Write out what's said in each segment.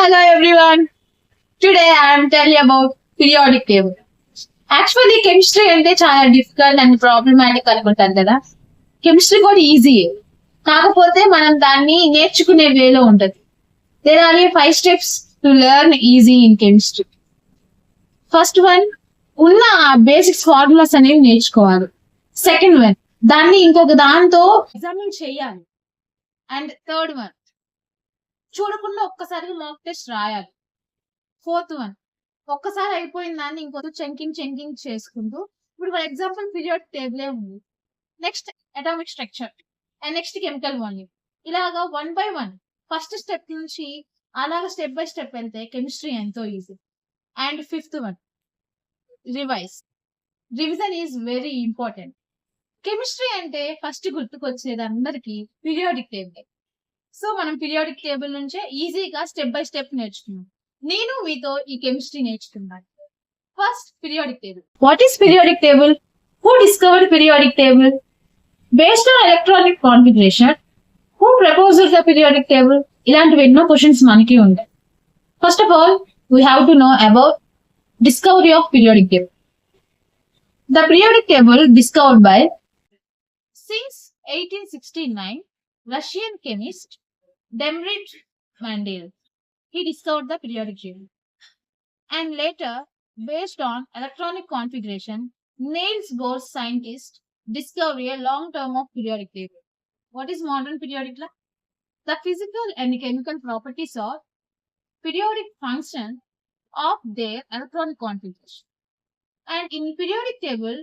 Hello everyone. Today I am telling you about periodic table. Actually chemistry అంటే చాలా difficult and problematic అనుకుంటారు కదా. Chemistry కూడా easy, కాకపోతే మనం దాన్ని నేర్చుకునే వేలో ఉంటది. There are 5 steps to learn easy in chemistry. First one, ఉన్న బేసిక్స్ ఫార్ములాస్ అనేవి నేర్చుకోవాలి. సెకండ్ వన్, దాన్ని ఇంకొక దాంతో ఎగ్జామిన్ చేయాలి. అండ్ థర్డ్ వన్, చూడకుండా ఒక్కసారిగా మాక్ టెస్ట్ రాయాలి. ఫోర్త్ వన్, ఒక్కసారి అయిపోయిన దాన్ని ఇంకొక చెంకింగ్ చేసుకుంటూ, ఇప్పుడు ఫర్ ఎగ్జాంపుల్ పీరియాడిక్ టేబుల్ ఉంది, next atomic structure and next chemical volume, ఇలాగా 1 by 1 ఫస్ట్ స్టెప్ నుంచి అలాగా స్టెప్ బై స్టెప్ వెళ్తే కెమిస్ట్రీ ఎంతో easy. And fifth one, revision is very important. Chemistry అంటే ఫస్ట్ గుర్తుకొచ్చేది అందరికి పీరియాడిక్ టేబుల్. సో మనం periodic table నుంచే ఈజీగా స్టెప్ బై స్టెప్ నేర్చుకున్నాం. నేను మీతో ఈ కెమిస్ట్రీ నేర్చుకున్నాను. First, periodic table. What is periodic table? Who discovered periodic table? Based on electronic configuration, who proposed the periodic table? ఇలాంటివి ఎన్నో క్వశ్చన్స్ మనకి ఉంటాయి. First of all, we have to know about discovery of periodic table. The periodic table discovered by, since 1869, Russian chemist Dmitry Mendeleev. He discovered the periodic table. And later, based on electronic configuration, Niels Bohr scientist discovered a long term of periodic table. What is modern periodic table? The physical and chemical properties of periodic function of their electronic configuration. And in periodic table,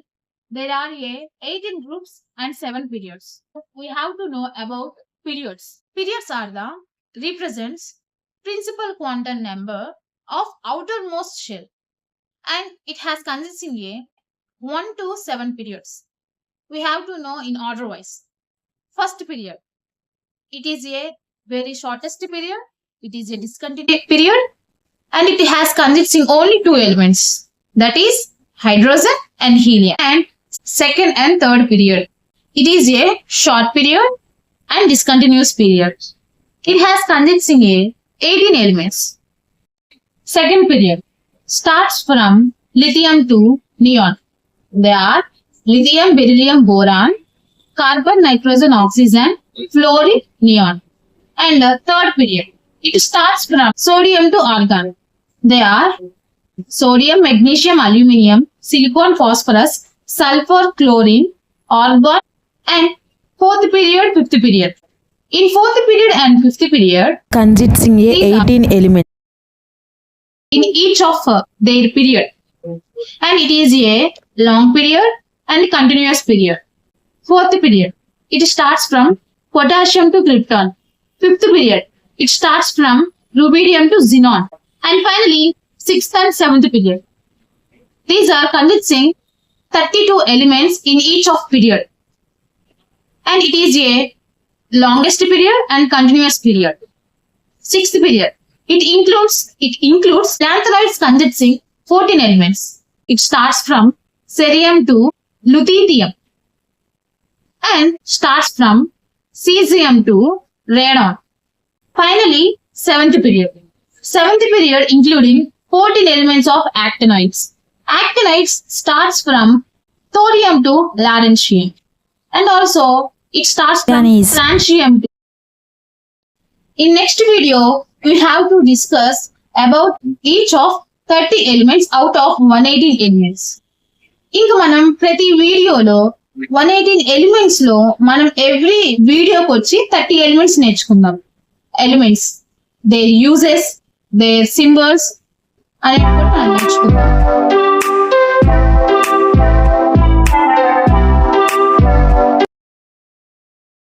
there are 18 groups and 7 periods. We have to know about periods. Periods are the represents principal quantum number of outermost shell, and it has consisting 1 to 7 periods. We have to know in order wise. First period, it is a very shortest period. It is a discontinuous period, and it has consisting only 2 elements, that is hydrogen and helium. And second and third period, it is a short period and discontinuous period. It has consisting 18 elements. Second period starts from lithium to neon. They are lithium, beryllium, boron, carbon, nitrogen, oxygen, fluorine, neon. And third period, it starts from sodium to argon. They are sodium, magnesium, aluminium, silicon, phosphorus, sulfur, chlorine, argon. And fourth period, fifth period. In fourth period and fifth period, consisting 18 elements in each of their period, and it is a long period and continuous period. Fourth period, it starts from potassium to krypton. Fifth period, it starts from rubidium to xenon. And finally, sixth and seventh period. These are consisting 32 elements in each of period, and it is a longest period and continuous period. Sixth period, it includes lanthanides consisting 14 elements. It starts from cerium to lutetium and starts from cesium to radon. Finally, seventh period. Seventh period including 14 elements of actinides. Actinides starts from thorium to lawrencium, and also it starts from francium to. In next video, we have to discuss about each of 30 elements out of 118 elements. ఇంక మనం ప్రతి వీడియోలో 118 elements లో మనం every వీడియోకి వచ్చి 30 elements నేర్చుకుందాం. Elements, their uses, their symbols అనేది కూడా మనం నేర్చుకుందాం.